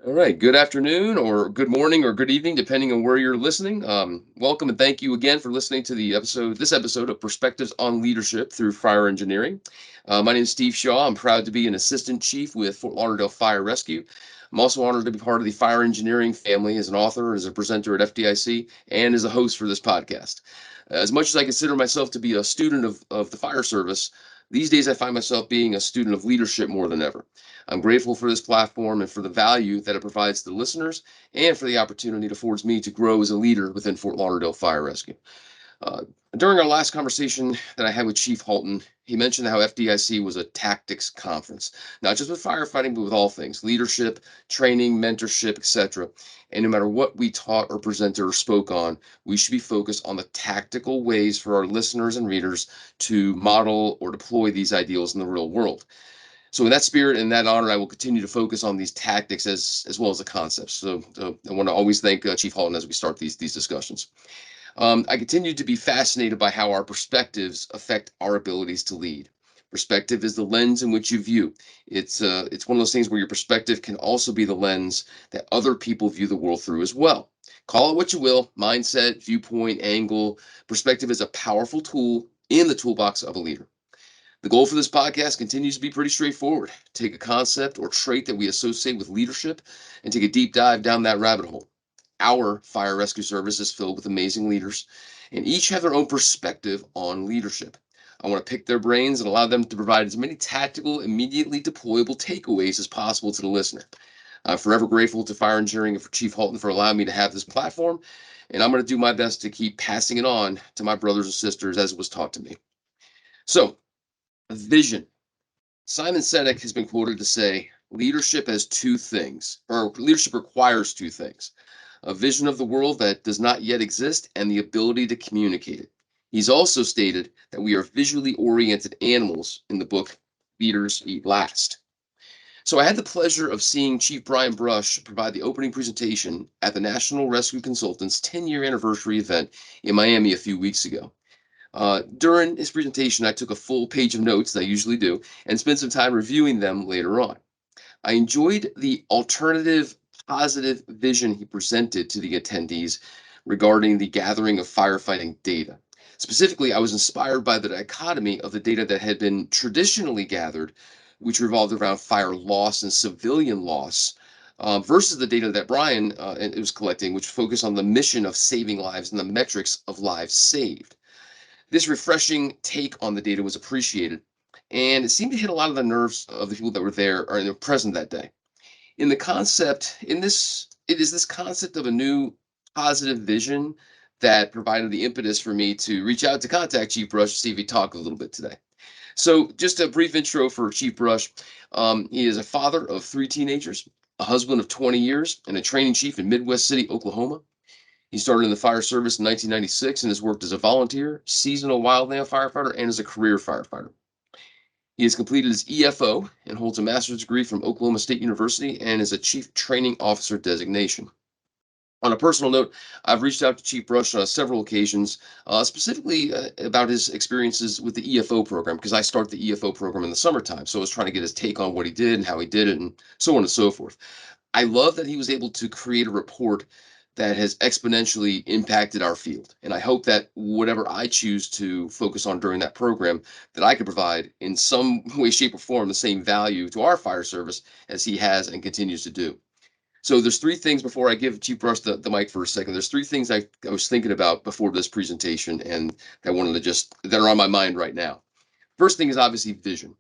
All right. Good afternoon, or good morning, or good evening, depending on where you're listening. Welcome and thank you again for listening to this episode of Perspectives on Leadership through Fire Engineering. My name is Steve Shaw. I'm proud to be an assistant chief with Fort Lauderdale Fire Rescue. I'm also honored to be part of the fire engineering family as an author, as a presenter at FDIC, and as a host for this podcast. As much as I consider myself to be a student of the fire service, these days I find myself being a student of leadership more than ever. I'm grateful for this platform and for the value that it provides to the listeners and for the opportunity it affords me to grow as a leader within Fort Lauderdale Fire Rescue. Uh, During our last conversation that I had with Chief Halton, he mentioned how FDIC was a tactics conference, not just with firefighting, but with all things leadership, training, mentorship, etc. And no matter what we taught or presented or spoke on, we should be focused on the tactical ways for our listeners and readers to model or deploy these ideals in the real world. So in that spirit and that honor, I will continue to focus on these tactics as well as the concepts. So I want to always thank Chief Halton as we start these discussions. I continue to be fascinated by how our perspectives affect our abilities to lead. Perspective is the lens in which you view. It's one of those things where your perspective can also be the lens that other people view the world through as well. Call it what you will, mindset, viewpoint, angle. Perspective is a powerful tool in the toolbox of a leader. The goal for this podcast continues to be pretty straightforward. Take a concept or trait that we associate with leadership and take a deep dive down that rabbit hole. Our fire rescue service is filled with amazing leaders, and each have their own perspective on leadership. I want to pick their brains and allow them to provide as many tactical, immediately deployable takeaways as possible to the listener. I'm forever grateful to Fire Engineering and for Chief Halton for allowing me to have this platform, and I'm going to do my best to keep passing it on to my brothers and sisters as it was taught to me. So, vision. Simon Sinek has been quoted to say, leadership has two things, or leadership requires two things: a vision of the world that does not yet exist and the ability to communicate it. He's also stated that we are visually oriented animals in the book Leaders Eat Last. So I had the pleasure of seeing Chief Brian Brush provide the opening presentation at the National Rescue Consultants 10-year anniversary event in Miami a few weeks ago. During his presentation, I took a full page of notes, as I usually do, and spent some time reviewing them later on. I enjoyed the alternative, positive vision he presented to the attendees regarding the gathering of firefighting data. Specifically, I was inspired by the dichotomy of the data that had been traditionally gathered, which revolved around fire loss and civilian loss, versus the data that Brian was collecting, which focused on the mission of saving lives and the metrics of lives saved. This refreshing take on the data was appreciated, and it seemed to hit a lot of the nerves of the people that were there or present that day. It is this concept of a new positive vision that provided the impetus for me to reach out to contact Chief Brush to see if he'd talk a little bit today. So, just a brief intro for Chief Brush. He is a father of three teenagers, a husband of 20 years, and a training chief in Midwest City, Oklahoma. He started in the fire service in 1996 and has worked as a volunteer, seasonal wildland firefighter, and as a career firefighter. He has completed his EFO and holds a master's degree from Oklahoma State University and is a chief training officer designation. On a personal note, I've reached out to Chief Brush on several occasions, specifically about his experiences with the EFO program, because I start the EFO program in the summertime. So I was trying to get his take on what he did and how he did it, and so on and so forth. I love that he was able to create a report that has exponentially impacted our field. And I hope that whatever I choose to focus on during that program, that I could provide in some way, shape, or form the same value to our fire service as he has and continues to do. So there's three things before I give Chief Brush the mic for a second. There's three things I was thinking about before this presentation and that I wanted to just that are on my mind right now. First thing is obviously vision.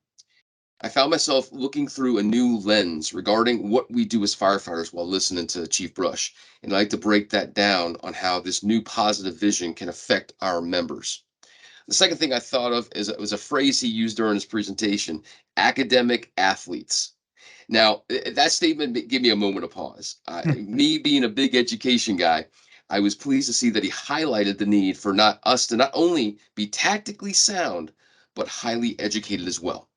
I found myself looking through a new lens regarding what we do as firefighters while listening to Chief Brush. And I'd like to break that down on how this new positive vision can affect our members. The second thing I thought of is it was a phrase he used during his presentation: academic athletes. Now, that statement gave me a moment of pause. Me being a big education guy, I was pleased to see that he highlighted the need for not us to not only be tactically sound, but highly educated as well.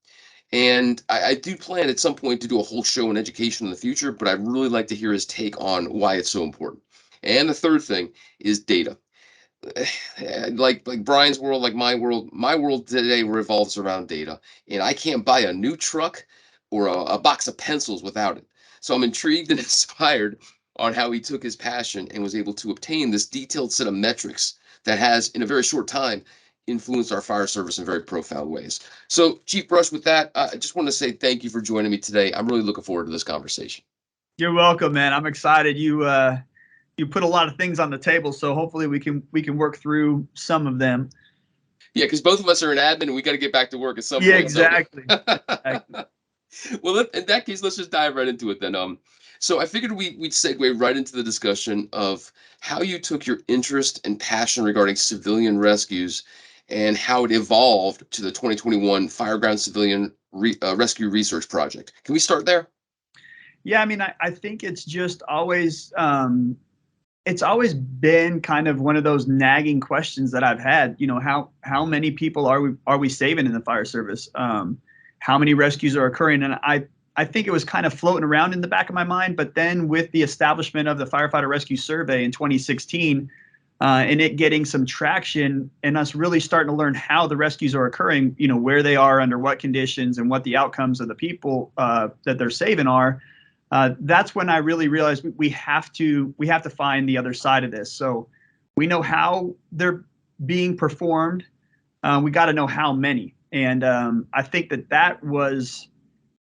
And I do plan at some point to do a whole show on education in the future, but I'd really like to hear his take on why it's so important. And the third thing is data. Like Brian's world, like my world today revolves around data, and I can't buy a new truck or a box of pencils without it. So I'm intrigued and inspired on how he took his passion and was able to obtain this detailed set of metrics that has, in a very short time, influenced our fire service in very profound ways. So, Chief Brush, with that, I just want to say thank you for joining me today. I'm really looking forward to this conversation. You're welcome, man. I'm excited. You put a lot of things on the table, so hopefully we can work through some of them. Yeah, because both of us are in admin and we got to get back to work at some Yeah, point. exactly. So. Exactly. Well, in that case, let's just dive right into it then. So I figured we'd segue right into the discussion of how you took your interest and passion regarding civilian rescues and how it evolved to the 2021 Fireground Civilian Rescue Research Project. Can we start there? Yeah, I mean, I think it's always been kind of one of those nagging questions that I've had. You know, how many people are we saving in the fire service? How many rescues are occurring? And I think it was kind of floating around in the back of my mind. But then with the establishment of the Firefighter Rescue Survey in 2016, and it getting some traction and us really starting to learn how the rescues are occurring, you know, where they are, under what conditions, and what the outcomes of the people that they're saving are. That's when I really realized we have to find the other side of this. So we know how they're being performed. We got to know how many. And I think that was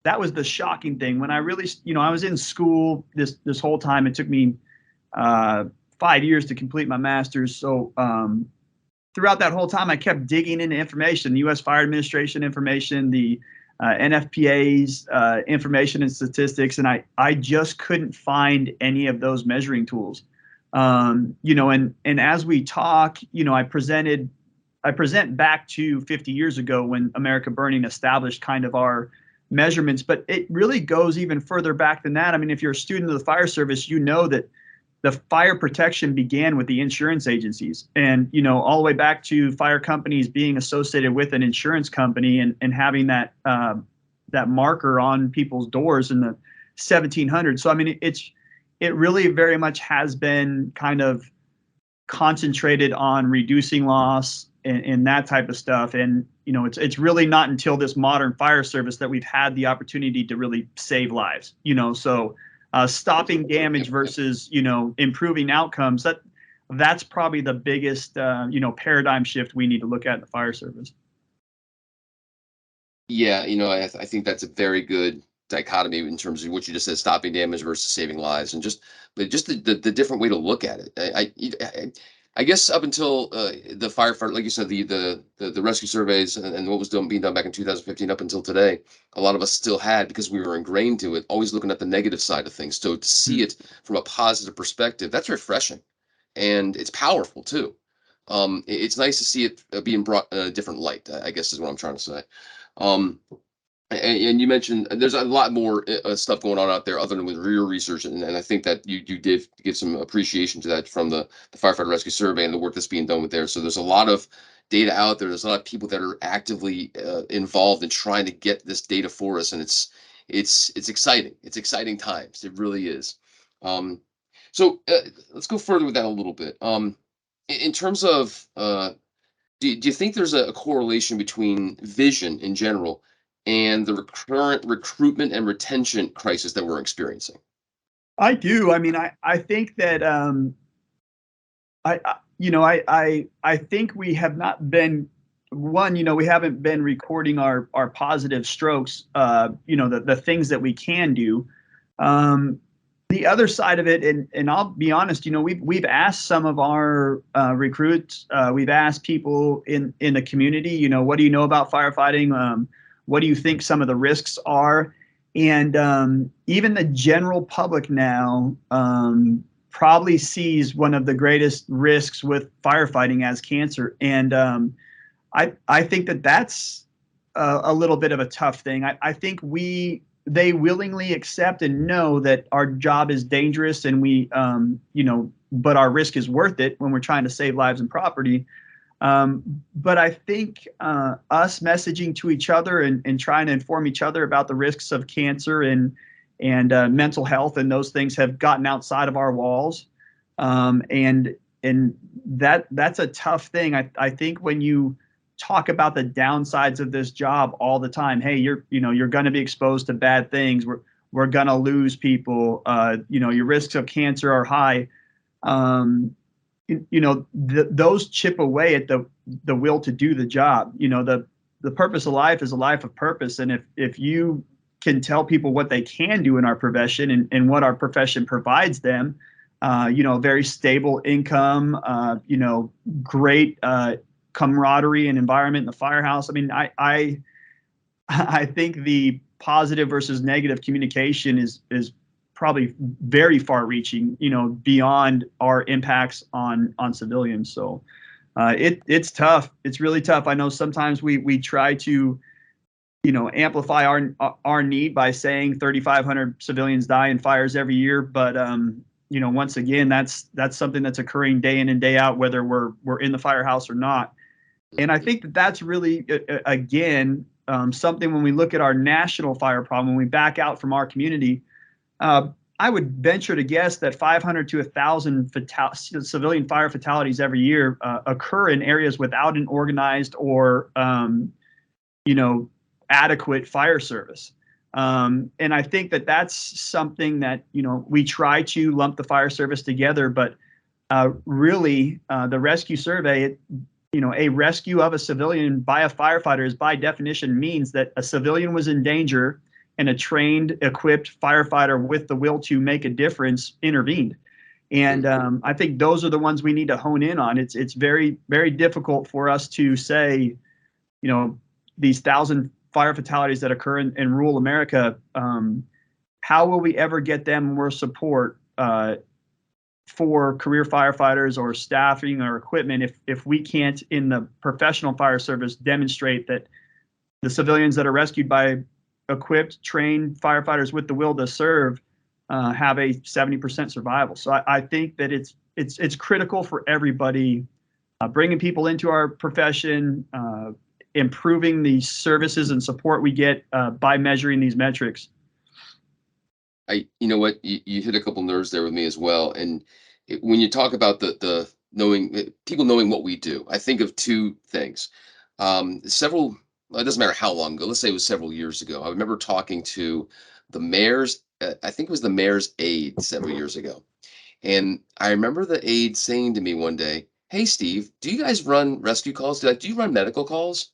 the shocking thing when I really, you know, I was in school this whole time. It took me 5 years to complete my master's. So throughout that whole time, I kept digging into information, the U.S. Fire Administration information, the NFPA's information and statistics, and I just couldn't find any of those measuring tools. You know, and as we talk, you know, I present back to 50 years ago when America Burning established kind of our measurements, but it really goes even further back than that. I mean, if you're a student of the fire service, you know that the fire protection began with the insurance agencies, and, you know, all the way back to fire companies being associated with an insurance company and having that marker on people's doors in the 1700s. So I mean, it really very much has been kind of concentrated on reducing loss and that type of stuff. And, you know, it's really not until this modern fire service that we've had the opportunity to really save lives, you know. So stopping damage versus, you know, improving outcomes, that's probably the biggest, you know, paradigm shift we need to look at in the fire service. Yeah, you know, I think that's a very good dichotomy in terms of what you just said, stopping damage versus saving lives, and just the different way to look at it. I guess up until the firefighter, like you said, the rescue surveys and what was being done back in 2015 up until today, a lot of us still had, because we were ingrained to it, always looking at the negative side of things. So to see it from a positive perspective, that's refreshing, and it's powerful too. It's nice to see it being brought in a different light, I guess is what I'm trying to say. Um, and you mentioned there's a lot more stuff going on out there other than with real research, and I think that you did give some appreciation to that from the firefighter rescue survey and the work that's being done with there. So there's a lot of data out there. There's a lot of people that are actively involved in trying to get this data for us, and it's exciting. It's exciting times. It really is. Um, so let's go further with that a little bit. In terms of do you think there's a correlation between vision in general and the current recruitment and retention crisis that we're experiencing? I do. I mean, I think that you know, I think we have not been one, you know, we haven't been recording our positive strokes, you know, the things that we can do. The other side of it, and I'll be honest, you know, we've asked some of our recruits, we've asked people in the community, you know, what do you know about firefighting? What do you think some of the risks are? And even the general public now probably sees one of the greatest risks with firefighting as cancer. And I think that's a little bit of a tough thing. I think they willingly accept and know that our job is dangerous, and we, you know, but our risk is worth it when we're trying to save lives and property. But I think us messaging to each other and trying to inform each other about the risks of cancer and mental health and those things have gotten outside of our walls, and that's a tough thing. I think when you talk about the downsides of this job all the time, hey, you're going to be exposed to bad things. we're gonna lose people. Your risks of cancer are high. Those chip away at the will to do the job. The purpose of life is a life of purpose, and if you can tell people what they can do in our profession and what our profession provides them, very stable income, great camaraderie and environment in the firehouse. I mean, I think the positive versus negative communication is probably very far reaching, beyond our impacts on civilians. So it's tough. It's really tough. I know sometimes we try to, amplify our need by saying 3,500 civilians die in fires every year, but once again, that's something that's occurring day in and day out, whether we're in the firehouse or not. And I think that's really, again, something when we look at our national fire problem, when we back out from our community, I would venture to guess that 500 to 1,000 civilian fire fatalities every year occur in areas without an organized or, adequate fire service. And I think that that's something that, we try to lump the fire service together, but really the rescue survey, a rescue of a civilian by a firefighter is by definition means that a civilian was in danger and a trained, equipped firefighter with the will to make a difference intervened. And I think those are the ones we need to hone in on. It's very, very difficult for us to say, these 1,000 fire fatalities that occur in rural America, how will we ever get them more support for career firefighters or staffing or equipment if we can't, in the professional fire service, demonstrate that the civilians that are rescued by equipped, trained firefighters with the will to serve have a 70% survival. So I think that it's critical for everybody, bringing people into our profession, improving the services and support we get by measuring these metrics. You know what, you hit a couple nerves there with me as well. And when you talk about the knowing people knowing what we do, I think of two things. Several, well, it doesn't matter how long ago. Let's say it was several years ago. I remember talking to the mayor's. I think it was the mayor's aide several years ago, and I remember the aide saying to me one day, "Hey, Steve, do you guys run rescue calls? Do you run medical calls?"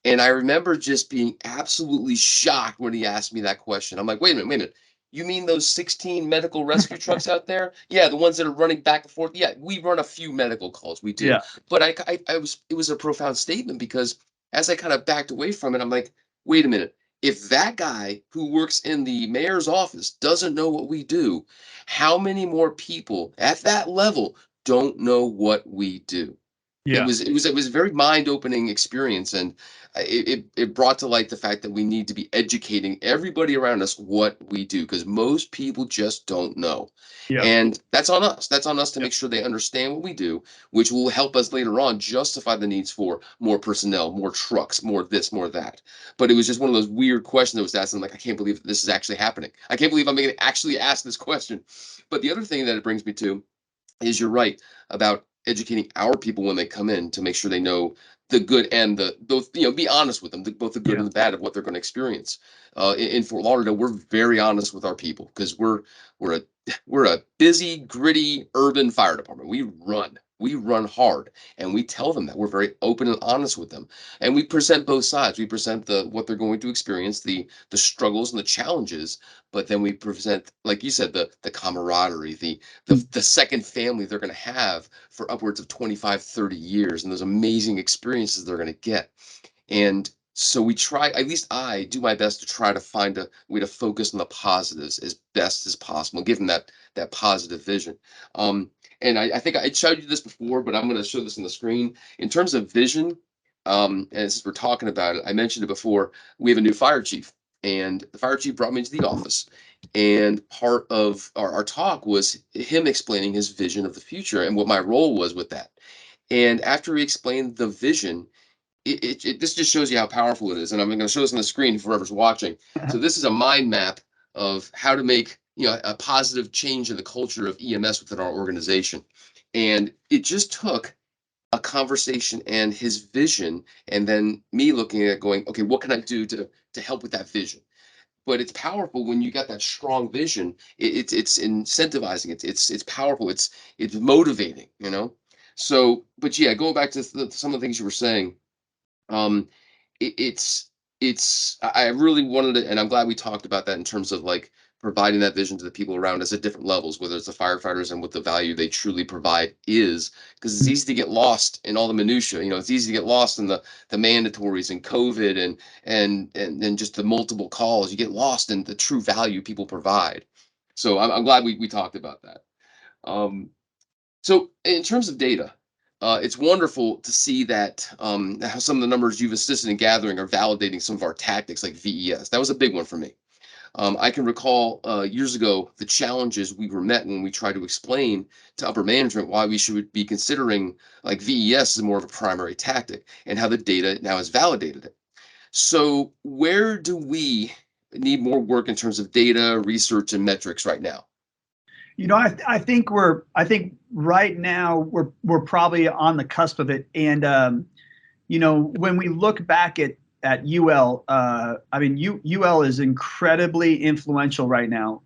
And I remember just being absolutely shocked when he asked me that question. I'm like, wait a minute, wait a minute. You mean those 16 medical rescue trucks out there? Yeah, the ones that are running back and forth. Yeah, we run a few medical calls. We do. Yeah, But it was a profound statement because as I kind of backed away from it, I'm like, wait a minute. If that guy who works in the mayor's office doesn't know what we do, how many more people at that level don't know what we do? yeah, It was a very mind-opening experience, and it brought to light the fact that we need to be educating everybody around us what we do, because most people just don't know. yeah, And that's on us. That's on us to yeah, make sure they understand what we do, which will help us later on justify the needs for more personnel, more trucks, more this, more that. But it was just one of those weird questions that was asked. I'm like, I can't believe this is actually happening. I can't believe I'm going to actually ask this question. But the other thing that it brings me to is you're right about educating our people when they come in to make sure they know the good and the both, be honest with them, both the good yeah, and the bad of what they're going to experience. In Fort Lauderdale, we're very honest with our people because we're a we're a busy, gritty urban fire department. We run hard, and we tell them that we're very open and honest with them, and we present both sides. We present the what they're going to experience, the struggles and the challenges, but then we present, like you said, the camaraderie, the second family they're going to have for upwards of 25, 30 years, and those amazing experiences they're going to get. And so we try, at least I do my best to try to find a way to focus on the positives as best as possible, give them that positive vision. And I think I showed you this before, but I'm going to show this on the screen. In terms of vision, and since we're talking about it, I mentioned it before, we have a new fire chief, and the fire chief brought me into the office. And part of our talk was him explaining his vision of the future and what my role was with that. And after he explained the vision, this just shows you how powerful it is. And I'm going to show this on the screen for whoever's watching. So this is a mind map of how to make a positive change in the culture of EMS within our organization. And it just took a conversation and his vision, and then me looking at it going, okay, what can I do to help with that vision? but it's powerful when you got that strong vision. It's incentivizing. It's powerful. It's motivating. So, but yeah, going back to some of the things you were saying, um, it, it's I really wanted to, and I'm glad we talked about that in terms of like providing that vision to the people around us at different levels, whether it's the firefighters and what the value they truly provide is, because it's easy to get lost in all the minutia. It's easy to get lost in the mandatories and COVID and then just the multiple calls. You get lost in the true value people provide. So I'm glad we talked about that. Um, so in terms of data, it's wonderful to see that how some of the numbers you've assisted in gathering are validating some of our tactics like VES. That was a big one for me. I can recall years ago the challenges we were met when we tried to explain to upper management why we should be considering like VES as more of a primary tactic and how the data now has validated it. So where do we need more work in terms of data, research, and metrics right now? I think right now we're probably on the cusp of it. And when we look back at UL, I mean, UL is incredibly influential right now.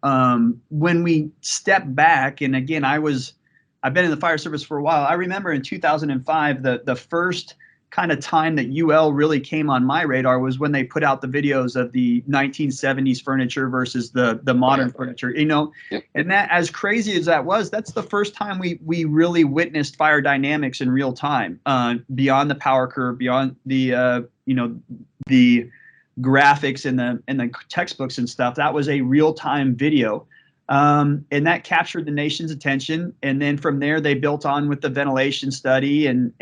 When we step back, and again, I've been in the fire service for a while. I remember in 2005, the first kind of time that UL really came on my radar was when they put out the videos of the 1970s furniture versus the Oh yeah. modern furniture. Yep. And that, as crazy as that was, that's the first time we really witnessed fire dynamics in real time, beyond the power curve, beyond the graphics and the textbooks and stuff. That was a real time video. And that captured the nation's attention. And then from there, they built on with the ventilation study and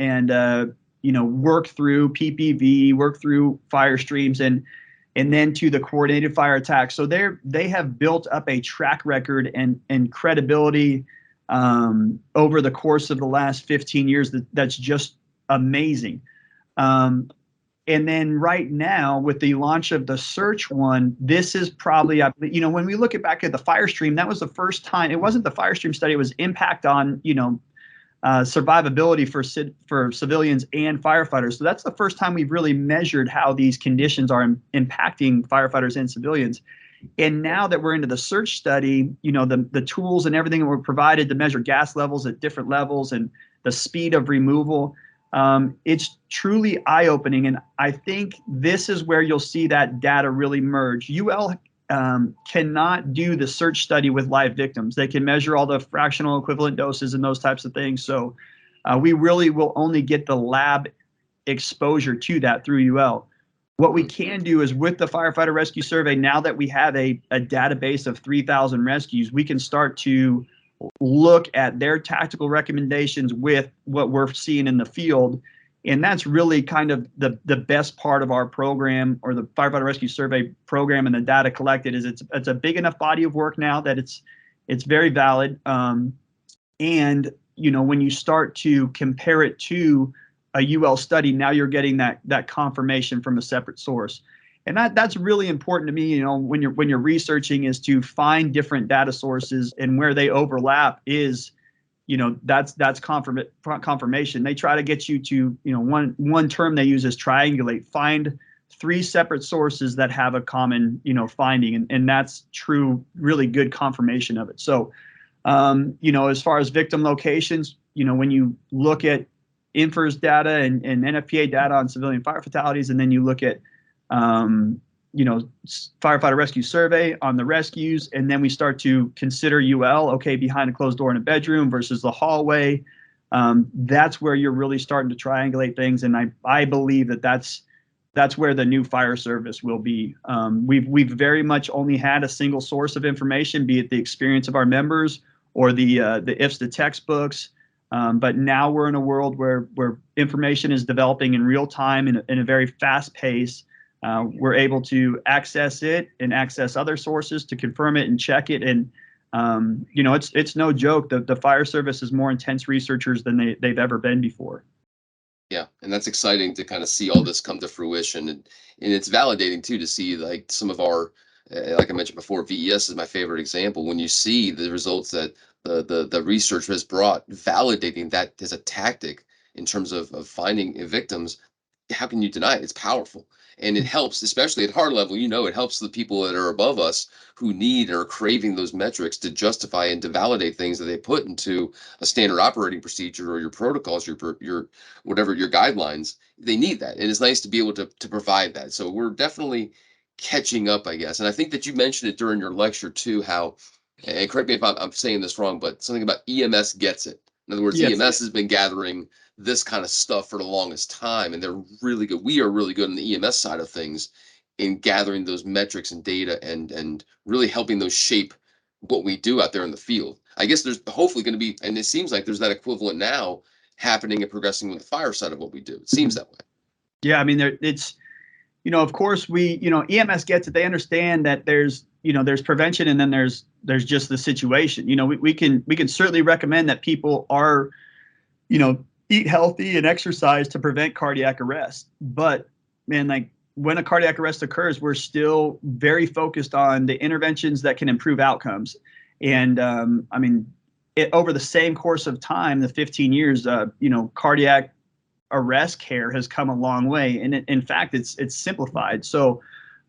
work through PPV, work through fire streams, and then to the coordinated fire attack. So they have built up a track record and credibility over the course of the last 15 years that's just amazing. Um, and then right now with the launch of the search one, this is probably, when we look back at the fire stream, that was the first time. It wasn't the fire stream study, it was impact on survivability for civilians and firefighters. So that's the first time we've really measured how these conditions are impacting firefighters and civilians. And now that we're into the search study, the tools and everything that were provided to measure gas levels at different levels and the speed of removal, it's truly eye-opening. And I think this is where you'll see that data really merge. UL cannot do the search study with live victims. They can measure all the fractional equivalent doses and those types of things. So we really will only get the lab exposure to that through UL. What we can do is with the firefighter rescue survey, now that we have a database of 3,000 rescues, we can start to look at their tactical recommendations with what we're seeing in the field. And that's really kind of the best part of our program, or the firefighter rescue survey program, and the data collected is it's a big enough body of work now that it's very valid. And when you start to compare it to a UL study, now you're getting that confirmation from a separate source. And that's really important to me, when you're researching, is to find different data sources, and where they overlap is, that's confirmation. They try to get you to, one term they use is triangulate, find 3 separate sources that have a common, finding, and that's true, really good confirmation of it. So, as far as victim locations, when you look at INFRS data and NFPA data on civilian fire fatalities, and then you look at firefighter rescue survey on the rescues, and then we start to consider UL, okay, behind a closed door in a bedroom versus the hallway. That's where you're really starting to triangulate things, and I believe that's where the new fire service will be. We've very much only had a single source of information, be it the experience of our members or the IFSTA textbooks. But now we're in a world where information is developing in real time in a very fast pace. We're able to access it and access other sources to confirm it and check it. And it's no joke. The fire service is more intense researchers than they've ever been before. Yeah, and that's exciting to kind of see all this come to fruition, and it's validating too to see like some of our, like I mentioned before, VES is my favorite example. When you see the results that the research has brought, validating that as a tactic in terms of finding victims, how can you deny it? It's powerful. And it helps, especially at our level, it helps the people that are above us who need or are craving those metrics to justify and to validate things that they put into a standard operating procedure or your protocols, your whatever your guidelines. They need that, and it's nice to be able to provide that. So we're definitely catching up, I guess. And I think that you mentioned it during your lecture too, how, and correct me if I'm saying this wrong, but something about EMS gets it. In other words, Yes. EMS has been gathering this kind of stuff for the longest time, and they're really good. We are really good on the EMS side of things in gathering those metrics and data and really helping those shape what we do out there in the field. I guess there's hopefully going to be, and it seems like there's that equivalent now happening and progressing with the fire side of what we do. It seems that way. Yeah, I mean, it's, of course EMS gets it. They understand that there's prevention, and then there's just the situation. We can certainly recommend that people are, eat healthy and exercise to prevent cardiac arrest. But man, like when a cardiac arrest occurs, we're still very focused on the interventions that can improve outcomes. And I mean, over the same course of time, the 15 years, cardiac arrest care has come a long way, and in fact, it's simplified. So,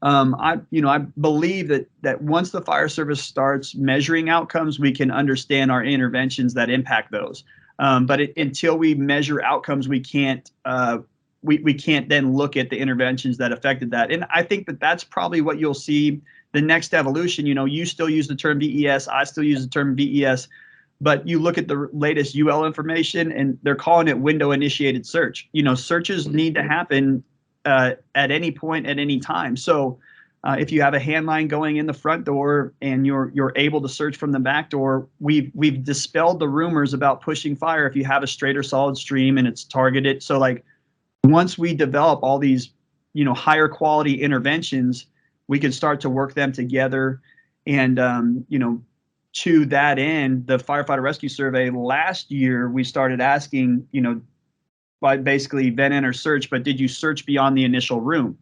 I believe that once the fire service starts measuring outcomes, we can understand our interventions that impact those. But until we measure outcomes, we can't we can't then look at the interventions that affected that. And I think that that's probably what you'll see the next evolution. You still use the term VES, I still use the term VES. But you look at the latest UL information, and they're calling it window initiated search. Searches need to happen at any point, at any time. So if you have a hand line going in the front door and you're able to search from the back door, we've dispelled the rumors about pushing fire if you have a straight or solid stream and it's targeted. So like once we develop all these, higher quality interventions, we can start to work them together. And to that end, the firefighter rescue survey last year, we started asking, by basically vent, enter, search, but did you search beyond the initial room?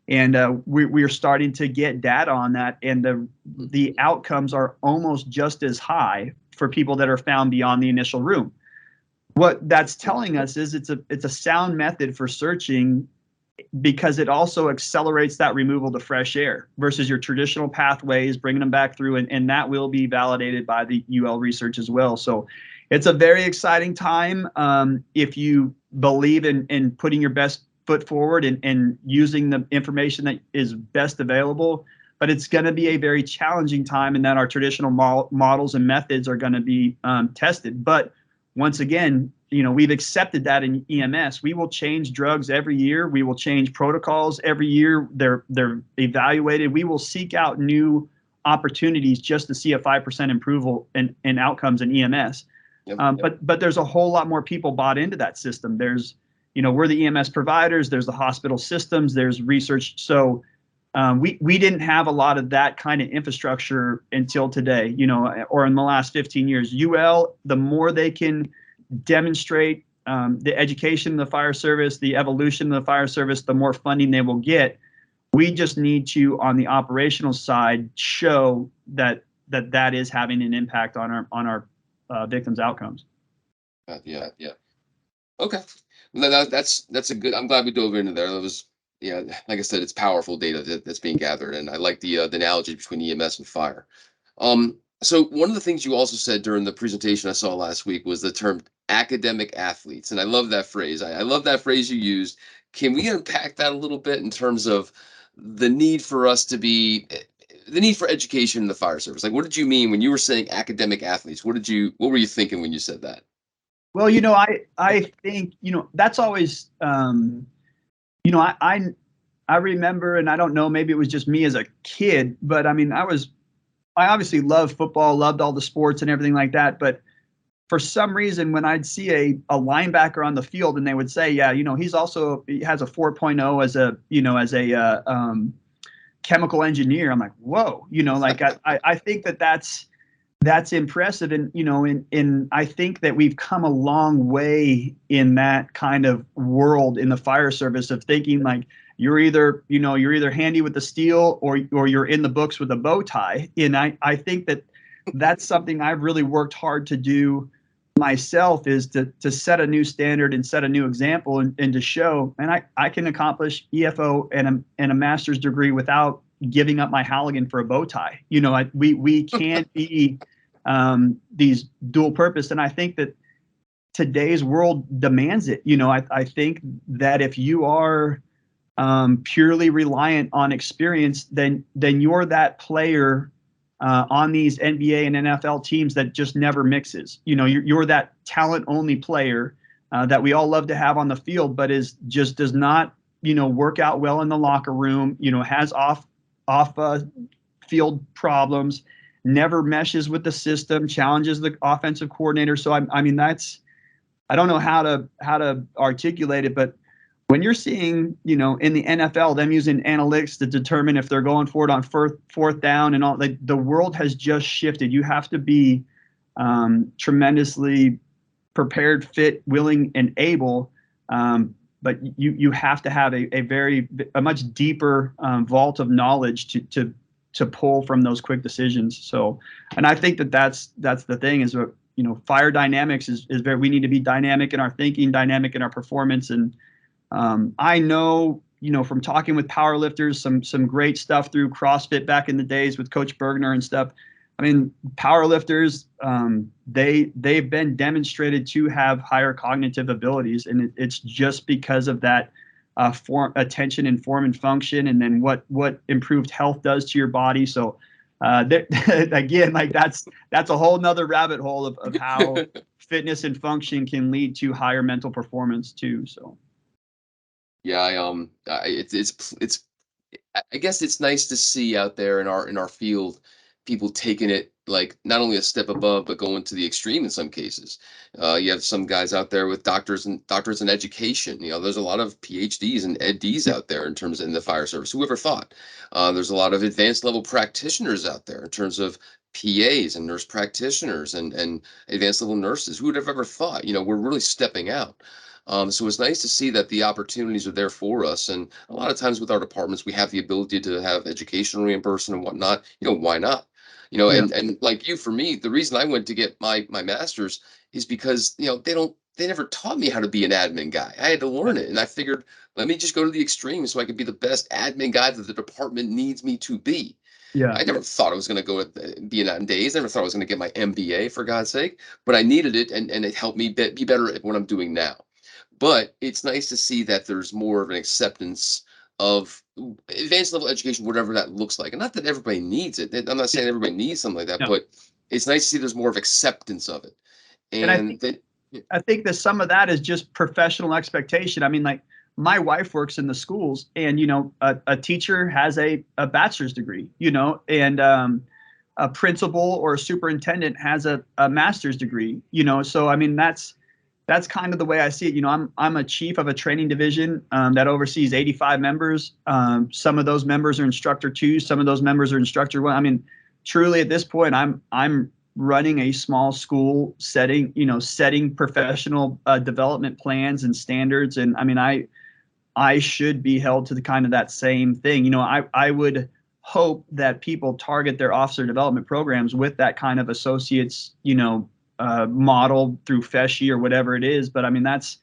And we're starting to get data on that, and the outcomes are almost just as high for people that are found beyond the initial room. What that's telling us is it's a sound method for searching, because it also accelerates that removal to fresh air versus your traditional pathways, bringing them back through, and that will be validated by the UL research as well. So it's a very exciting time if you believe in putting your best foot forward and using the information that is best available. But it's going to be a very challenging time in that our traditional models and methods are going to be tested. But once again, we've accepted that in EMS. We will change drugs every year. We will change protocols every year. They're evaluated. We will seek out new opportunities just to see a 5% improvement in outcomes in EMS. Yep. But there's a whole lot more people bought into that system. There's, we're the EMS providers. There's the hospital systems. There's research. So we didn't have a lot of that kind of infrastructure until today, or in the last 15 years. UL, the more they can demonstrate the education of the fire service, the evolution of the fire service, the more funding they will get. We just need to, on the operational side, show that is having an impact on our victims' outcomes. Yeah. Okay. Well, that's a good. I'm glad we dove into there. That was, like I said, it's powerful data that's being gathered, and I like the analogy between EMS and fire. So one of the things you also said during the presentation I saw last week was the term academic athletes, and I love that phrase. I love that phrase you used. Can we unpack that a little bit in terms of the need for us to be, the need for education in the fire service? Like, what did you mean when you were saying academic athletes? What were you thinking when you said that? Well, I think, that's always, I remember, and I don't know, maybe it was just me as a kid, but I mean, I obviously loved football, loved all the sports and everything like that. But for some reason, when I'd see a linebacker on the field and they would say, yeah, he has a 4.0 as a chemical engineer, I'm like, whoa, like I think that's impressive. And I think that we've come a long way in that kind of world in the fire service of thinking like you're either handy with the steel or you're in the books with a bow tie. And I think that's something I've really worked hard to do myself is to set a new standard and set a new example, and to show, and I can accomplish EFO and a master's degree without giving up my Halligan for a bow tie. We can't be these dual purpose. And I think that today's world demands it. I think that if you are purely reliant on experience, then you're that player on these NBA and NFL teams that just never mixes. You're that talent only player that we all love to have on the field, but does not work out well in the locker room. Has off field problems, never meshes with the system, challenges the offensive coordinator. So I mean I don't know how to articulate it, but when you're seeing, in the NFL, them using analytics to determine if they're going for it on fourth down and all, like, the world has just shifted. You have to be tremendously prepared, fit, willing, and able. But you have to have a much deeper vault of knowledge to pull from those quick decisions. So, and I think that's the thing is, fire dynamics is very, we need to be dynamic in our thinking, dynamic in our performance. And I know, from talking with powerlifters, some great stuff through CrossFit back in the days with Coach Bergner and stuff. I mean, powerlifters, they've been demonstrated to have higher cognitive abilities, and it's just because of that attention and form and function, and then what improved health does to your body. So again, like that's a whole nother rabbit hole of how fitness and function can lead to higher mental performance too. So. Yeah, it's I guess it's nice to see out there in our field people taking it like not only a step above but going to the extreme in some cases. You have some guys out there with doctors in education. There's a lot of PhDs and EdDs Yeah. out there in terms of in the fire service. Whoever thought? There's a lot of advanced level practitioners out there in terms of PAs and nurse practitioners and advanced level nurses. Who would have ever thought? We're really stepping out. So it's nice to see that the opportunities are there for us. And a lot of times with our departments, we have the ability to have educational reimbursement and whatnot. Why not? Yeah. And like you, for me, the reason I went to get my master's is because they never taught me how to be an admin guy. I had to learn it, and I figured let me just go to the extreme so I could be the best admin guy that the department needs me to be. Yeah. I never thought I was going to go be in that in days. Never thought I was going to get my MBA for God's sake, but I needed it, and it helped me be better at what I'm doing now. But it's nice to see that there's more of an acceptance of advanced level education, whatever that looks like. And not that everybody needs it. I'm not saying everybody needs something like that, No. but it's nice to see there's more of acceptance of it. And I And think that, I think that some of that is just professional expectation. I mean, like, my wife works in the schools, and a teacher has a bachelor's degree, and a principal or a superintendent has a master's degree, So I mean, that's kind of the way I see it. I'm a chief of a training division that oversees 85 members. Some of those members are instructor two, some of those members are instructor one. I mean, truly at this point, I'm running a small school setting professional development plans and standards. And I mean, I should be held to the kind of that same thing. I would hope that people target their officer development programs with that kind of associates, model through FESHI or whatever it is. But I mean, that's,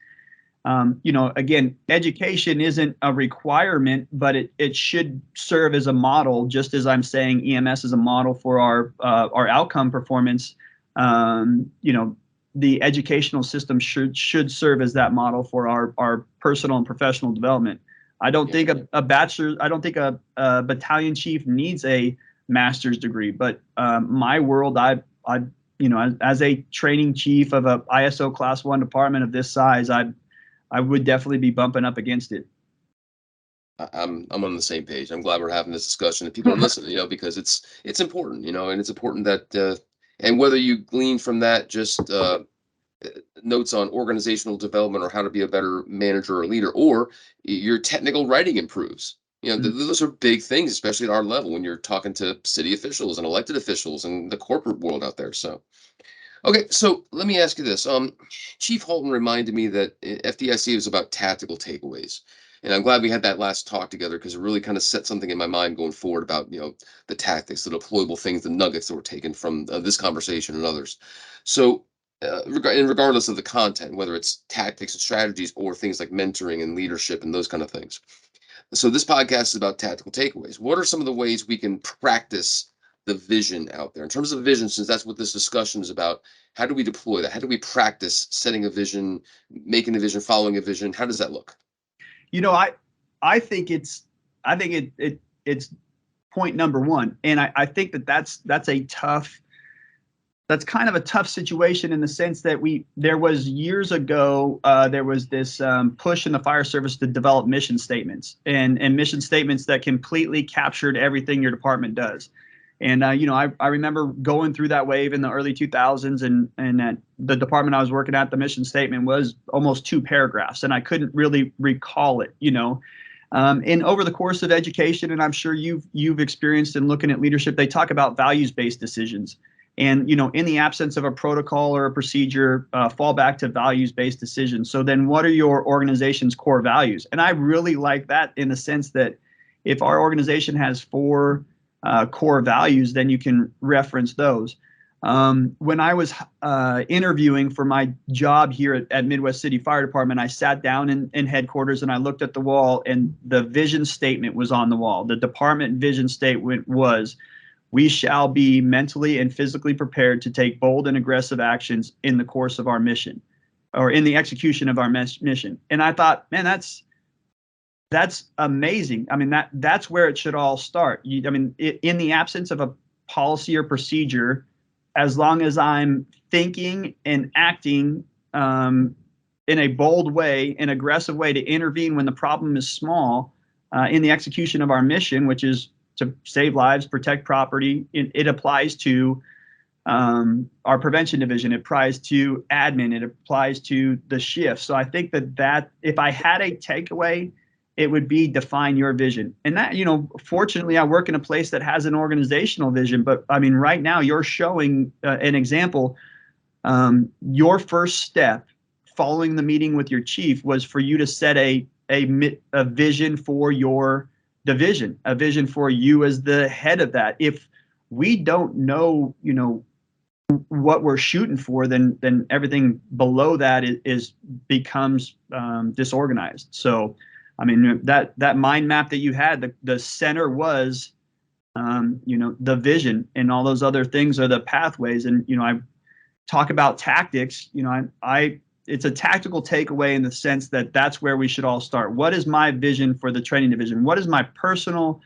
again, education isn't a requirement, but it should serve as a model, just as I'm saying EMS is a model for our outcome performance. The educational system should serve as that model for our personal and professional development. I don't think a bachelor, I don't think a battalion chief needs a master's degree, but my world, as a training chief of a ISO class 1 department of this size, I would definitely be bumping up against it. I'm on the same page. I'm glad we're having this discussion and people are listening, because it's important, and it's important that and whether you glean from that just notes on organizational development or how to be a better manager or leader, or your technical writing improves. Those are big things, especially at our level when you're talking to city officials and elected officials and the corporate world out there. So, okay, so let me ask you this. Chief Holton reminded me that FDIC is about tactical takeaways. And I'm glad we had that last talk together because it really kind of set something in my mind going forward about, the tactics, the deployable things, the nuggets that were taken from this conversation and others. So and regardless of the content, whether it's tactics and strategies or things like mentoring and leadership and those kind of things. So this podcast is about tactical takeaways. What are some of the ways we can practice the vision out there in terms of vision? Since that's what this discussion is about, how do we deploy that? How do we practice setting a vision, making a vision, following a vision? How does that look? You know, I think it's point number one, and I think that's kind of a tough situation in the sense that there was years ago there was this push in the fire service to develop mission statements and mission statements that completely captured everything your department does. And I remember going through that wave in the early 2000s, and at the department I was working at, the mission statement was almost 2 paragraphs, and I couldn't really recall it. And over the course of education, and I'm sure you've experienced in looking at leadership, they talk about values-based decisions. And in the absence of a protocol or a procedure, fall back to values-based decisions. So then, what are your organization's core values? And I really like that in the sense that if our organization has 4 core values, then you can reference those. When I was interviewing for my job here at Midwest City Fire Department, I sat down in headquarters and I looked at the wall, and the vision statement was on the wall. The department vision statement was, "We shall be mentally and physically prepared to take bold and aggressive actions in the course of our mission, or in the execution of our mission." And I thought, man, that's amazing. I mean, that's where it should all start. In the absence of a policy or procedure, as long as I'm thinking and acting in a bold way, an aggressive way to intervene when the problem is small, in the execution of our mission, which is to save lives, protect property, it applies to our prevention division. It applies to admin. It applies to the shift. So I think that if I had a takeaway, it would be define your vision. And that, fortunately, I work in a place that has an organizational vision. But I mean, right now you're showing an example. Your first step following the meeting with your chief was for you to set a vision for your division, a vision for you as the head of that. If we don't know, what we're shooting for, then everything below that becomes disorganized. So, I mean, that mind map that you had, the center was, the vision, and all those other things are the pathways. And, I talk about tactics, it's a tactical takeaway in the sense that that's where we should all start. What is my vision for the training division? What is my personal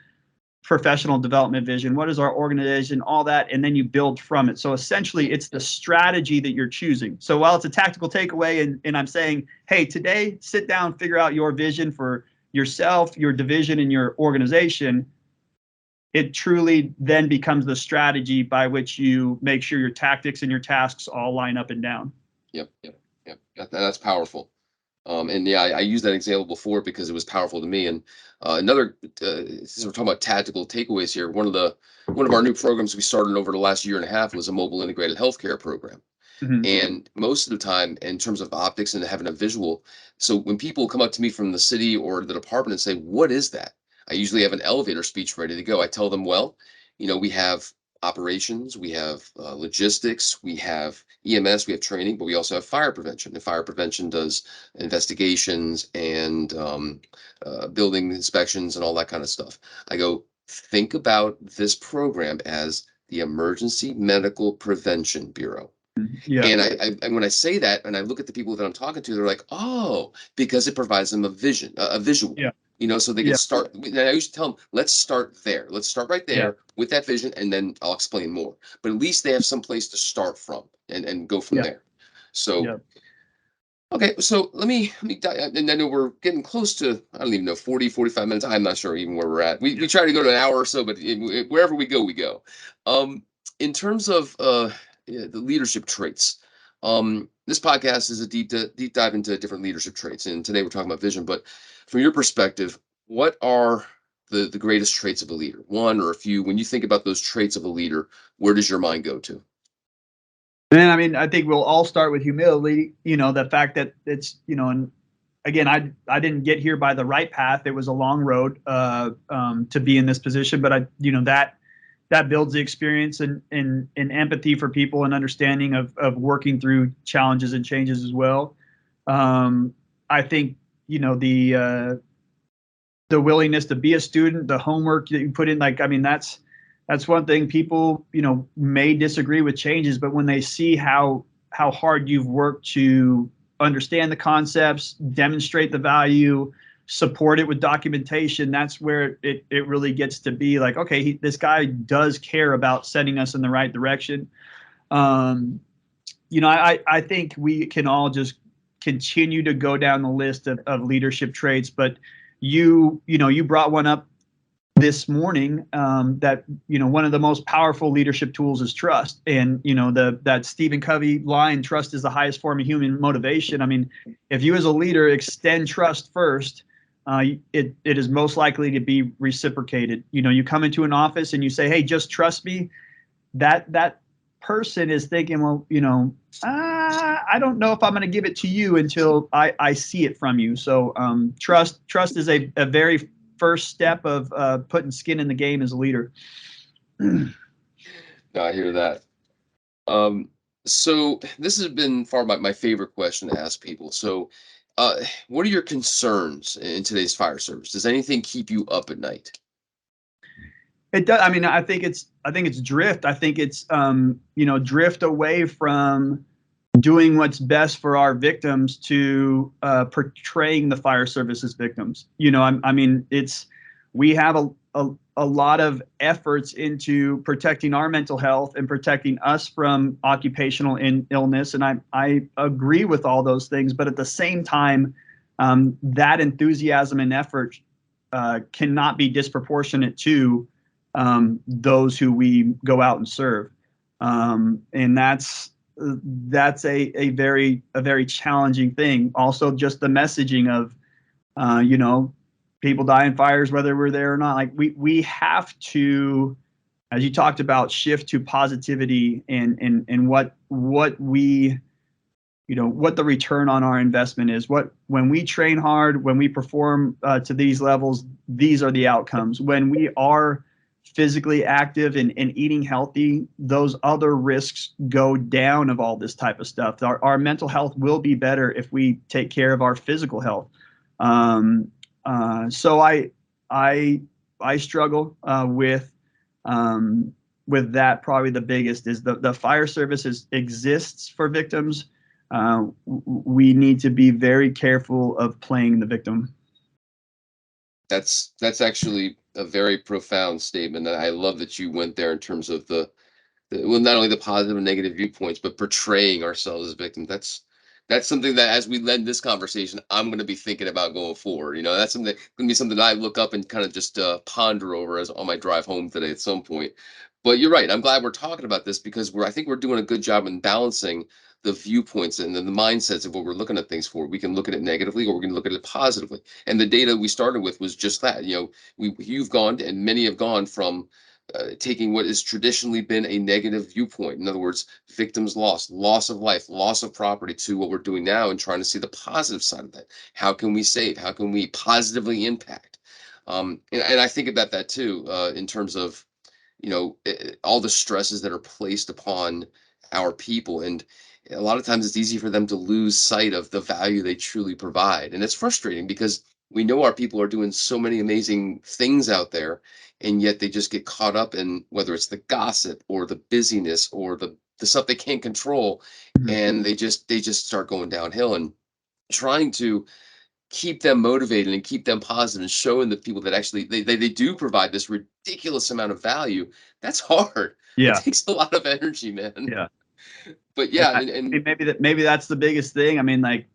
professional development vision? What is our organization? All that, and then you build from it. So essentially, it's the strategy that you're choosing. So while it's a tactical takeaway, and I'm saying, hey, today, sit down, figure out your vision for yourself, your division, and your organization, it truly then becomes the strategy by which you make sure your tactics and your tasks all line up and down. Yep. That's powerful. And yeah, I used that example before because it was powerful to me. And since we're talking about tactical takeaways here, one of our new programs we started over the last year and a half was a mobile integrated healthcare program. Mm-hmm. And most of the time, in terms of optics and having a visual, so when people come up to me from the city or the department and say, "What is that?" I usually have an elevator speech ready to go. I tell them, well, we have operations, we have logistics, we have EMS, we have training, but we also have fire prevention. And fire prevention does investigations and building inspections and all that kind of stuff. I go, think about this program as the Emergency Medical Prevention Bureau. Yeah. And I when I say that and I look at the people that I'm talking to, they're like, oh, because it provides them a vision, a visual. Yeah. So they can start. And I used to tell them, let's start there. Let's start right there with that vision, and then I'll explain more. But at least they have some place to start from and go from there. So, okay, so let me dive, and I know we're getting close to, I don't even know, 40, 45 minutes. I'm not sure even where we're at. We try to go to an hour or so, but wherever we go, we go. In terms of the leadership traits, this podcast is a deep dive into different leadership traits. And today we're talking about vision, but from your perspective, what are the greatest traits of a leader? One or a few, when you think about those traits of a leader, where does your mind go to? And I mean, I think we'll all start with humility, the fact that it's, and again, I didn't get here by the right path. It was a long road to be in this position, but that builds the experience and empathy for people and understanding of working through challenges and changes as well. I think, you know, the willingness to be a student, the homework that you put in, like, I mean, that's one thing. People, you know, may disagree with changes, but when they see how hard you've worked to understand the concepts, demonstrate the value, support it with documentation, that's where it really gets to be like, okay, this guy does care about setting us in the right direction. You know, I think we can all just continue to go down the list of leadership traits, but you brought one up this morning, that, you know, one of the most powerful leadership tools is trust. And, you know, that Stephen Covey line, trust is the highest form of human motivation. I mean, if you as a leader extend trust first, it is most likely to be reciprocated. You know, you come into an office and you say, hey, just trust me. That person is thinking, well, you know, I don't know if I'm going to give it to you until I see it from you. So trust is a very first step of putting skin in the game as a leader. I hear that. Um, so this has been far my favorite question to ask people. So, what are your concerns in today's fire service? Does anything keep you up at night? It does. I mean, I think it's drift. I think it's you know, drift away from doing what's best for our victims to portraying the fire service as victims. You know, I mean, we have a lot of efforts into protecting our mental health and protecting us from occupational illness, and I agree with all those things. But at the same time, that enthusiasm and effort cannot be disproportionate to those who we go out and serve, and that's a very challenging thing. Also, just the messaging of, you know, people die in fires whether we're there or not. Like, we have to, as you talked about, shift to positivity and what we, you know, what the return on our investment is. When we train hard, when we perform to these levels, these are the outcomes. When we are physically active and eating healthy, those other risks go down of all this type of stuff. Our mental health will be better if we take care of our physical health. So I struggle with that. Probably the biggest is the fire service exists for victims. We need to be very careful of playing the victim. That's actually a very profound statement, and I love that you went there in terms of well, not only the positive and negative viewpoints, but portraying ourselves as victims. That's something that, as we lend this conversation, I'm going to be thinking about going forward. You know, that's something going to be something that I look up and kind of just ponder over as on my drive home today at some point. But you're right. I'm glad we're talking about this because I think we're doing a good job in balancing the viewpoints and the mindsets of what we're looking at things for. We can look at it negatively, or we can look at it positively. And the data we started with was just that. You know, you've gone, and many have gone from taking what has traditionally been a negative viewpoint. In other words, victims lost, loss of life, loss of property, to what we're doing now and trying to see the positive side of that. How can we save? How can we positively impact? And I think about that too, in terms of, you know, all the stresses that are placed upon our people. And a lot of times it's easy for them to lose sight of the value they truly provide. And it's frustrating because we know our people are doing so many amazing things out there, and yet they just get caught up in whether it's the gossip or the busyness or the stuff they can't control, Mhm. and they just start going downhill. And trying to keep them motivated and keep them positive and showing the people that actually they do provide this ridiculous amount of value, that's hard. It Yeah, takes a lot of energy, man. yeah. But And yeah, I mean, maybe that's the biggest thing. I mean, like,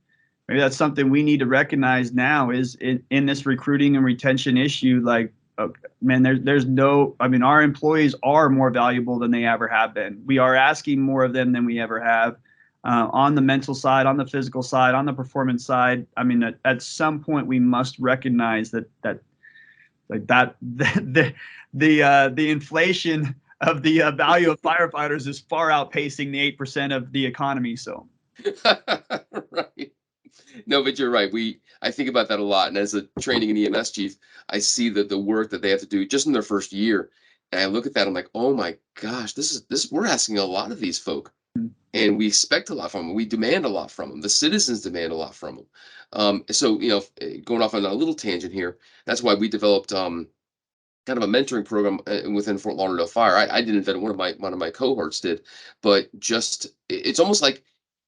maybe that's something we need to recognize now is in this recruiting and retention issue. Like, man, there's no. I mean, our employees are more valuable than they ever have been. We are asking more of them than we ever have. On the mental side, on the physical side, on the performance side. I mean, at some point we must recognize that like that the inflation of the value of firefighters is far outpacing the 8% of the economy. So right. No, but you're right. I think about that a lot. And as a training and EMS chief, I see that the work that they have to do just in their first year And I look at that, I'm like, oh my gosh, this we're asking a lot of these folk. And we expect a lot from them. We demand a lot from them. The citizens demand a lot from them. So, going off on a little tangent here, that's why we developed kind of a mentoring program within Fort Lauderdale Fire. I didn't invent it, one of my cohorts did, but it's almost like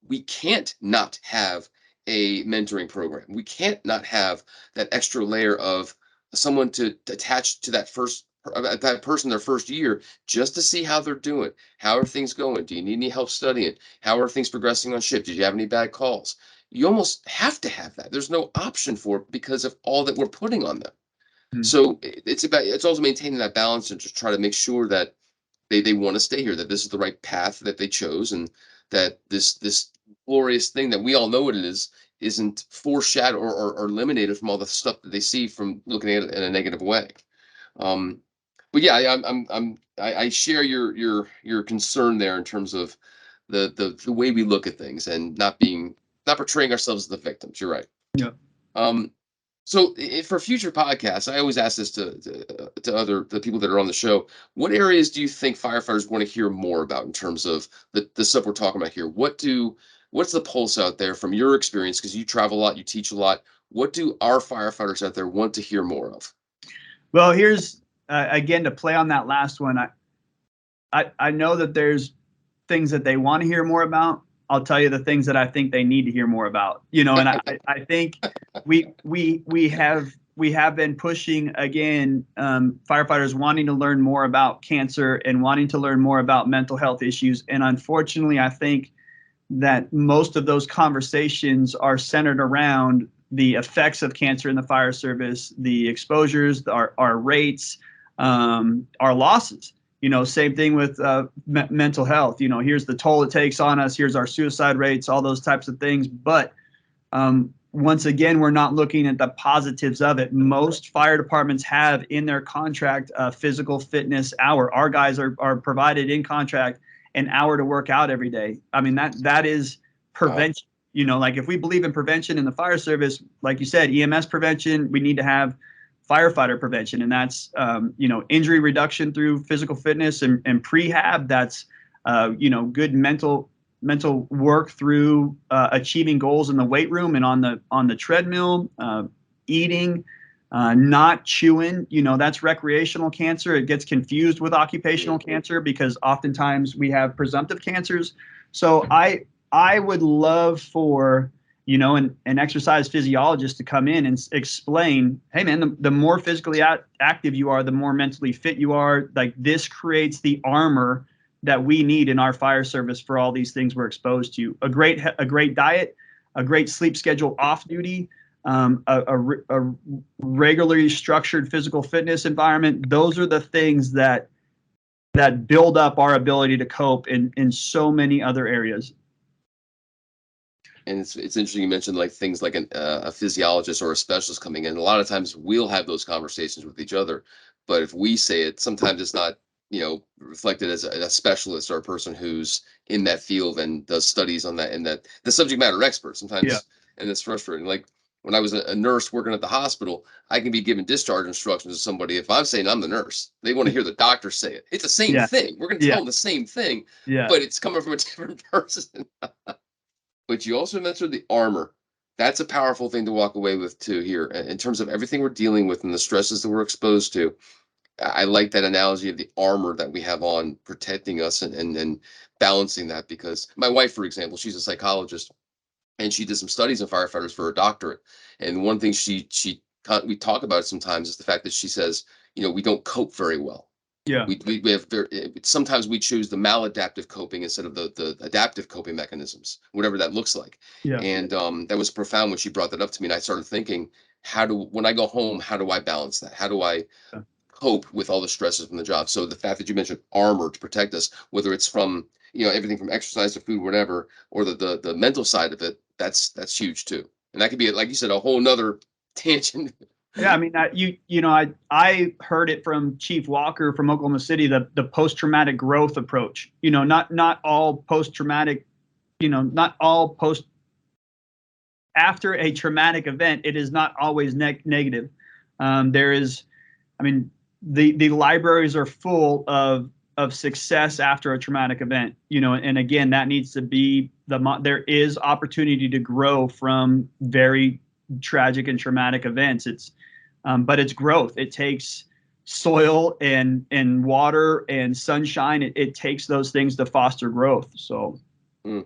we can't not have a mentoring program. We can't not have that extra layer of someone to attach to that person their first year, just to see how they're doing. How are things going? Do you need any help studying? How are things progressing on shift? Did you have any bad calls? You almost have to have that. There's no option for it because of all that we're putting on them. Mhm. So it's also maintaining that balance and just try to make sure that they want to stay here, that this is the right path that they chose, and that this glorious thing that we all know what it is isn't foreshadowed or eliminated from all the stuff that they see from looking at it in a negative way. Um, but yeah, I share your concern there in terms of the way we look at things and not portraying ourselves as the victims. You're right. Yeah. Um, so for future podcasts, I always ask this to the people that are on the show. What areas do you think firefighters want to hear more about in terms of the stuff we're talking about here? What's the pulse out there from your experience? Because you travel a lot, you teach a lot. What do our firefighters out there want to hear more of? Well, here's again to play on that last one. I know that there's things that they want to hear more about. I'll tell you the things that I think they need to hear more about. And I think we have been pushing again, firefighters wanting to learn more about cancer and wanting to learn more about mental health issues. And unfortunately, I think that most of those conversations are centered around the effects of cancer in the fire service, the exposures, our rates, our losses. Same thing with mental health. Here's the toll it takes on us. Here's our suicide rates, all those types of things. But once again, we're not looking at the positives of it. Most fire departments have in their contract a physical fitness hour. Our guys are provided in contract an hour to work out every day. I mean, that is Wow. prevention. Like if we believe in prevention in the fire service, like you said, EMS prevention, we need to have firefighter prevention, and that's injury reduction through physical fitness and prehab. That's good mental work through achieving goals in the weight room and on the treadmill, eating, not chewing. That's recreational cancer. It gets confused with occupational Mhm. cancer because oftentimes we have presumptive cancers. So I would love for an exercise physiologist to come in and explain, hey man, the more physically active you are, the more mentally fit you are. Like this creates the armor that we need in our fire service for all these things we're exposed to. A great diet, a great sleep schedule off duty, a regularly structured physical fitness environment. Those are the things that build up our ability to cope in so many other areas. And it's interesting you mentioned like things like a physiologist or a specialist coming in. A lot of times we'll have those conversations with each other, but if we say it, sometimes it's not reflected as a specialist or a person who's in that field and does studies on that and that the subject matter expert Yeah, sometimes. And it's frustrating. Like when I was a nurse working at the hospital, I can be given discharge instructions to somebody. If I'm saying I'm the nurse, they want to hear the doctor say it. It's the same yeah, thing. We're going to yeah, tell them the same thing, yeah, but it's coming from a different person. But you also mentioned the armor. That's a powerful thing to walk away with too here in terms of everything we're dealing with and the stresses that we're exposed to. I like that analogy of the armor that we have on protecting us and balancing that because my wife, for example, she's a psychologist and she did some studies on firefighters for her doctorate. And one thing we talk about sometimes is the fact that she says, we don't cope very well. yeah, We have sometimes we choose the maladaptive coping instead of the adaptive coping mechanisms, whatever that looks like. yeah. And that was profound when she brought that up to me. And I started thinking, when I go home, how do I balance that? How do I cope with all the stresses from the job? So the fact that you mentioned armor to protect us, whether it's from everything from exercise to food, whatever, or the mental side of it, that's huge too. And that could be, like you said, a whole nother tangent. Yeah, I mean, I heard it from Chief Walker from Oklahoma City, the post traumatic growth approach. Not all post traumatic, not all post after a traumatic event, it is not always negative. There is, I mean, the libraries are full of success after a traumatic event, and again, that needs to be there is opportunity to grow from very tragic and traumatic events. But it's growth. It takes soil and water and sunshine. It takes those things to foster growth. So, Mm.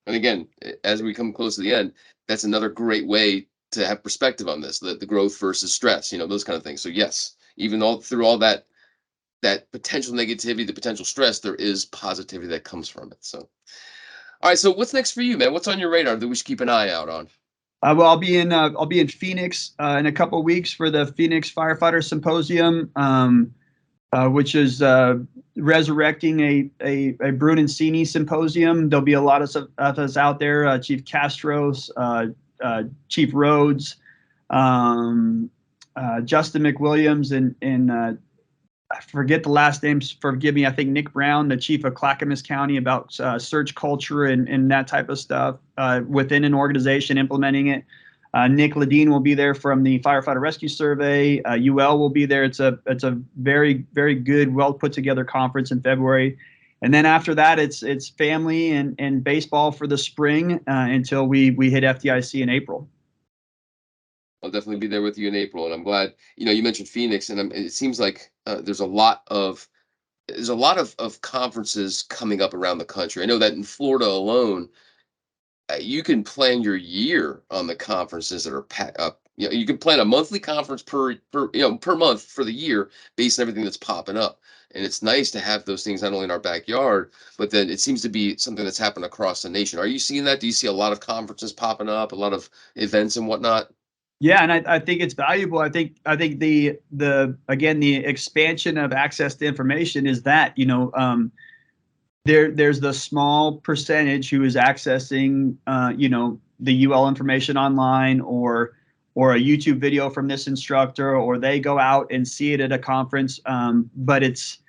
And again, as we come close to the end, that's another great way to have perspective on this, the growth versus stress, those kind of things. So yes, even all through all that potential negativity, the potential stress, there is positivity that comes from it. So, all right. So what's next for you, man? What's on your radar that we should keep an eye out on? well, I'll be in Phoenix in a couple of weeks for the Phoenix Firefighter Symposium, which is resurrecting a Brunencini symposium. There'll be a lot of us out there, Chief Castros, Chief Rhodes, Justin McWilliams, and I forget the last names. Forgive me. I think Nick Brown, the chief of Clackamas County, about search culture and that type of stuff within an organization implementing it. Nick Ledeen will be there from the Firefighter Rescue Survey. UL will be there. It's a very, very good, well put together conference in February. And then after that, it's family and baseball for the spring until we hit FDIC in April. I'll definitely be there with you in April, and I'm glad. You mentioned Phoenix, and it seems like there's a lot of conferences coming up around the country. I know that in Florida alone, you can plan your year on the conferences that are packed up. You can plan a monthly conference per month for the year based on everything that's popping up. And it's nice to have those things not only in our backyard, but then it seems to be something that's happened across the nation. Are you seeing that? Do you see a lot of conferences popping up, a lot of events and whatnot? Yeah, and I think it's valuable. I think the again the expansion of access to information is that there's the small percentage who is accessing the UL information online or a YouTube video from this instructor, or they go out and see it at a conference. But it's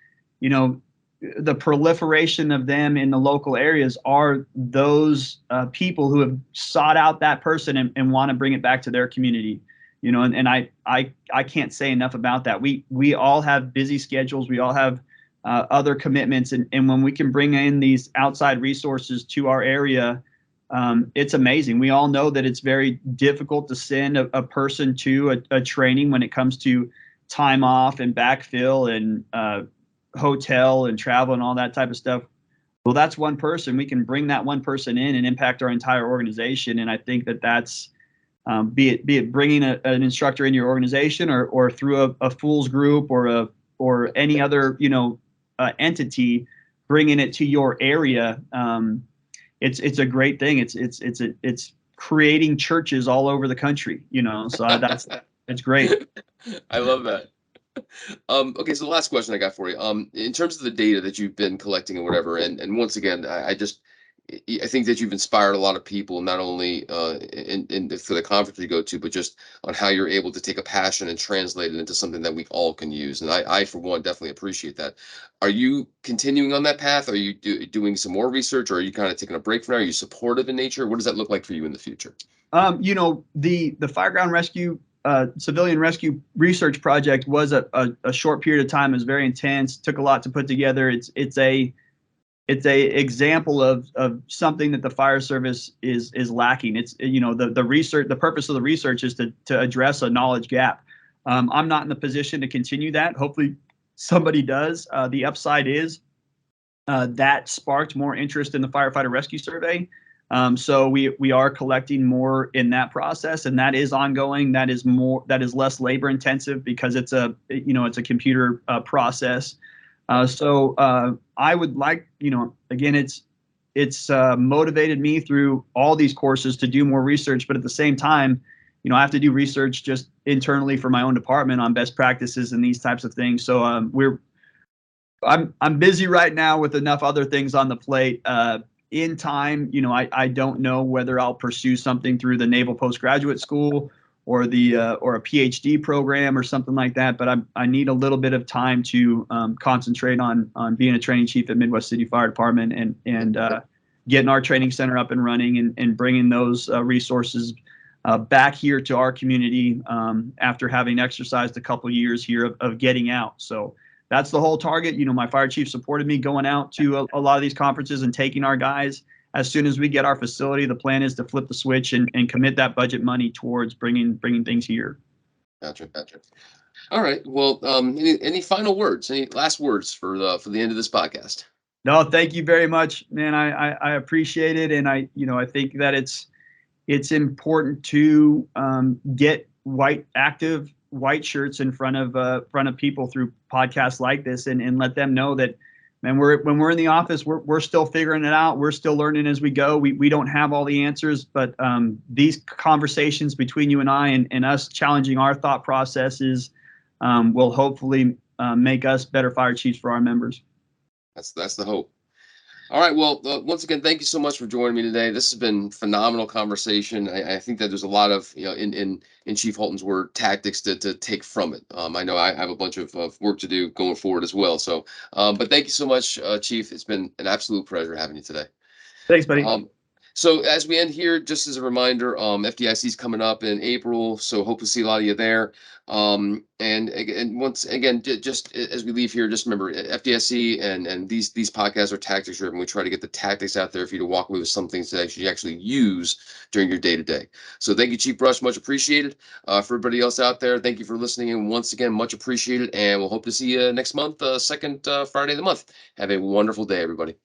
the proliferation of them in the local areas are those people who have sought out that person and want to bring it back to their community. And I can't say enough about that. We all have busy schedules. We all have other commitments, and when we can bring in these outside resources to our area, it's amazing. We all know that it's very difficult to send a person to a training when it comes to time off and backfill and hotel and travel and all that type of stuff. Well, that's one person. We can bring that one person in and impact our entire organization. And I think that's be it bringing an instructor in your organization or through a fool's group or any other entity, bringing it to your area. It's a great thing. It's creating churches all over the country. So it's great. I love that. Okay, so the last question I got for you. In terms of the data that you've been collecting and whatever, and once again, I think that you've inspired a lot of people, not only for the conference you go to, but just on how you're able to take a passion and translate it into something that we all can use. And I for one, definitely appreciate that. Are you continuing on that path? Are you doing some more research, or are you kind of taking a break from now? Are you supportive in nature? What does that look like for you in the future? The Fireground Rescue Civilian Rescue Research Project was a short period of time. It was very intense. Took a lot to put together. It's a example of something that the fire service is lacking. It's the research. The purpose of the research is to address a knowledge gap. I'm not in the position to continue that. Hopefully, somebody does. The upside is that sparked more interest in the firefighter rescue survey. So we are collecting more in that process, and that is ongoing. That is less labor intensive because it's a computer process. So I would like, again, it's motivated me through all these courses to do more research, but at the same time, I have to do research just internally for my own department on best practices and these types of things. So I'm busy right now with enough other things on the plate. In time, I don't know whether I'll pursue something through the Naval Postgraduate School or a PhD program or something like that. But I need a little bit of time to concentrate on being a training chief at Midwest City Fire Department and getting our training center up and running and bringing those resources back here to our community after having exercised a couple years here of getting out. So that's the whole target. You know, my fire chief supported me going out to a lot of these conferences and taking our guys. As soon as we get our facility, the plan is to flip the switch and commit that budget money towards bringing things here. Gotcha. Gotcha. All right. Well, any final words? Any last words for the end of this podcast? No, thank you very much, man. I appreciate it, and I think that it's important to get active white shirts in front of people through podcasts like this, and let them know that, man, when we're in the office, we're still figuring it out. We're still learning as we go. We don't have all the answers, but these conversations between you and I, and us challenging our thought processes will hopefully make us better fire chiefs for our members. That's the hope. All right. Well, once again, thank you so much for joining me today. This has been phenomenal conversation. I think that there's a lot of, in Chief Holton's word, tactics to take from it. I know I have a bunch of work to do going forward as well. So, but thank you so much, Chief. It's been an absolute pleasure having you today. Thanks, buddy. So as we end here, just as a reminder, FDIC is coming up in April, so hope to see a lot of you there. And once again, just as we leave here, just remember FDIC and these podcasts are tactics driven. We try to get the tactics out there for you to walk away with some things that you actually use during your day to day. So thank you, Chief Brush, much appreciated. For everybody else out there, thank you for listening, and once again, much appreciated. And we'll hope to see you next month, second Friday of the month. Have a wonderful day, everybody.